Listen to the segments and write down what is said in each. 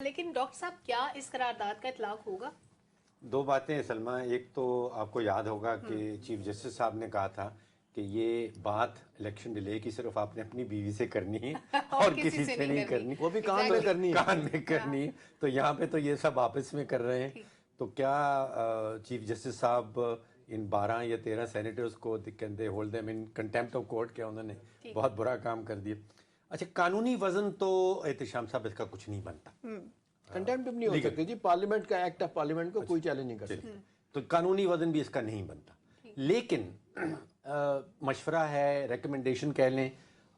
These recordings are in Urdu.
لیکن ڈاکٹر صاحب کیا اس قرارداد کا اطلاق ہوگا؟ دو باتیں ہیں سلمہ. ایک تو آپ کو یاد ہوگا کہ چیف جسٹس صاحب نے کہا تھا کہ یہ بات الیکشن ڈیلے کی صرف آپ نے اپنی بیوی سے کرنی ہے اور کسی سے نہیں کرنی, وہ بھی کان میں کرنی ہے. کان میں کرنی ہے. تو یہاں پہ تو یہ سب آپس میں کر رہے ہیں. تو کیا چیف جسٹس صاحب ان 12 یا 13 سینیٹرز کو they hold them in contempt of court, کیا انہوں نے بہت برا کام کر دیا. اچھا, قانونی وزن تو احتشام صاحب اس کا کچھ نہیں بنتا. کنٹیمپٹ نہیں ہو سکتی جی, پارلیمنٹ کا ایکٹ آف پارلیمنٹ کو کوئی چیلنج نہیں کر سکتا. تو قانونی وزن بھی اس کا نہیں بنتا. لیکن مشورہ ہے, ریکمنڈیشن کہہ لیں,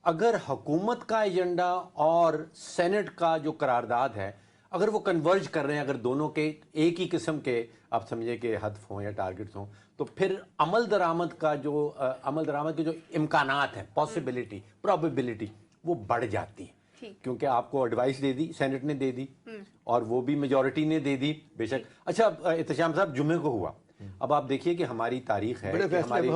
اگر حکومت کا ایجنڈا اور سینٹ کا جو قرارداد ہے اگر وہ کنورج کر رہے ہیں, اگر دونوں کے ایک ہی قسم کے آپ سمجھے کہ ہدف ہوں یا ٹارگٹس ہوں, تو پھر عمل درآمد کے جو امکانات ہیں, پاسبلٹی, پرابیبلٹی, وہ بڑھ جاتی ہے. کیونکہ آپ کو ایڈوائس دے دی, سینٹ نے دے دی اور وہ بھی میجورٹی نے دے دی بے شک. اچھا احتشام صاحب, جمعے کو ہوا. اب آپ دیکھیے کہ ہماری تاریخ ہے کہ ہماری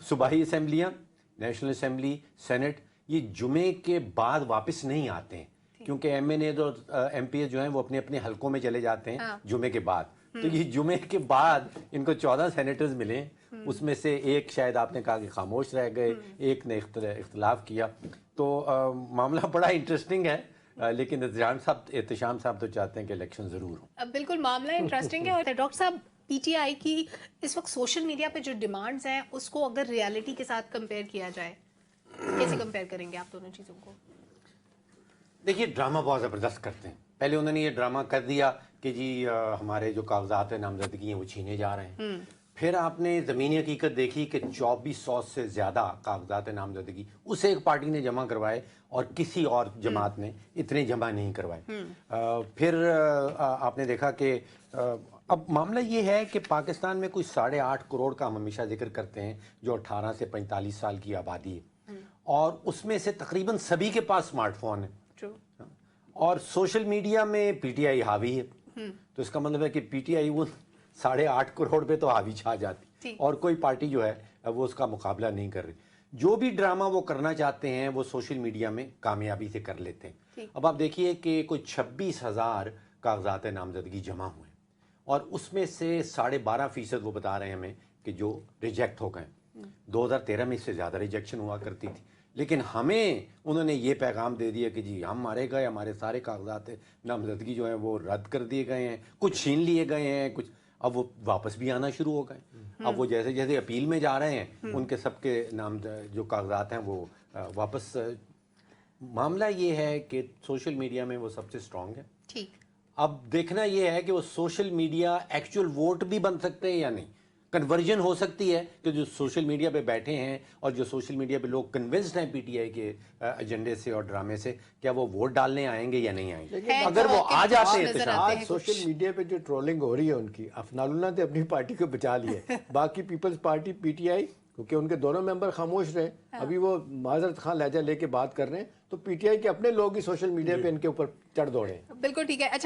صوبائی اسمبلیاں, نیشنل اسمبلی, سینٹ, یہ جمعے کے بعد واپس نہیں آتے ہیں کیونکہ ایم این اے اور ایم پی اے جو ہیں وہ اپنے اپنے حلقوں میں چلے جاتے ہیں جمعے کے بعد. تو یہ جمعے کے بعد ان کو 14 سینیٹرز ملے, اس میں سے ایک شاید آپ نے کہا کہ خاموش رہ گئے, ایک نے اختلاف کیا. تو معاملہ بڑا انٹرسٹنگ ہے, لیکن احتشام صاحب تو چاہتے ہیں کہ الیکشن ضرور ہو. بالکل معاملہ انٹرسٹنگ ہے. اور ڈاکٹر صاحب, پی ٹی آئی کی اس وقت سوشل میڈیا پہ جو ڈیمانڈز ہیں اس کو اگر ریالٹی کے ساتھ کمپیئر کیا جائے, کیسے کمپیئر کریں گے آپ دونوں چیزوں کو؟ دیکھیے, ڈرامہ بہت زبردست کرتے ہیں. پہلے انہوں نے یہ ڈرامہ کر دیا کہ جی ہمارے جو کاغذات نامزدگی ہیں وہ چھینے جا رہے ہیں. پھر آپ نے زمینی حقیقت دیکھی کہ 2400 سے زیادہ کاغذات نامزدگی اسے ایک پارٹی نے جمع کروائے اور کسی اور جماعت نے اتنے جمع نہیں کروائے. پھر آپ نے دیکھا کہ اب معاملہ یہ ہے کہ پاکستان میں کوئی 8.5 کروڑ کا ہم ہمیشہ ذکر کرتے ہیں جو 18 سے 45 سال کی آبادی ہے, اور اس میں سے تقریباً سبھی کے پاس اسمارٹ فون ہے, اور سوشل میڈیا میں پی ٹی آئی حاوی ہے. تو اس کا مطلب ہے کہ پی ٹی آئی وہ 8.5 کروڑ پہ تو حاوی چھا جاتی, اور کوئی پارٹی جو ہے وہ اس کا مقابلہ نہیں کر رہی. جو بھی ڈرامہ وہ کرنا چاہتے ہیں وہ سوشل میڈیا میں کامیابی سے کر لیتے ہیں. اب آپ دیکھیے کہ کوئی 26,000 کاغذات نامزدگی جمع ہوئے, اور اس میں سے 12.5% وہ بتا رہے ہیں ہمیں کہ جو ریجیکٹ ہو گئے. 2013 میں اس سے زیادہ ریجیکشن ہوا کرتی تھی, لیکن ہمیں انہوں نے یہ پیغام دے دیا کہ جی ہم مارے گئے, ہمارے سارے کاغذات نامزدگی جو ہیں وہ رد کر دیے گئے ہیں, کچھ چھین لیے گئے ہیں, کچھ اب وہ واپس بھی آنا شروع ہو گئے. اب وہ جیسے جیسے اپیل میں جا رہے ہیں ان کے سب کے نام جو کاغذات ہیں وہ واپس. معاملہ یہ ہے کہ سوشل میڈیا میں وہ سب سے اسٹرانگ ہے. اب دیکھنا یہ ہے کہ وہ سوشل میڈیا ایکچوئل ووٹ بھی بن سکتے ہیں یا نہیں. کنورژن ہو سکتی ہے کہ جو سوشل میڈیا پہ بیٹھے ہیں اور جو سوشل میڈیا پہ لوگ کنونسڈ ہیں پی ٹی آئی کے ایجنڈے سے اور ڈرامے سے, کیا وہ ووٹ ڈالنے آئیں گے یا نہیں آئیں گے. اگر وہ آ جاتے ہیں, آج سوشل میڈیا پہ جو ٹرولنگ ہو رہی ہے ان کی, افنان اللہ نے اپنی پارٹی کو بچا لیا, باقی پیپلز پارٹی پی ٹی آئی کیونکہ ان کے دونوں ممبر خاموش رہے, ابھی وہ معذرت خان لہجہ لے کے بات کر رہے ہیں, تو پی ٹی آئی کے اپنے لوگ ہی سوشل میڈیا پہ ان کے اوپر چڑھ دوڑے ہیں. بالکل ٹھیک ہے. اچھا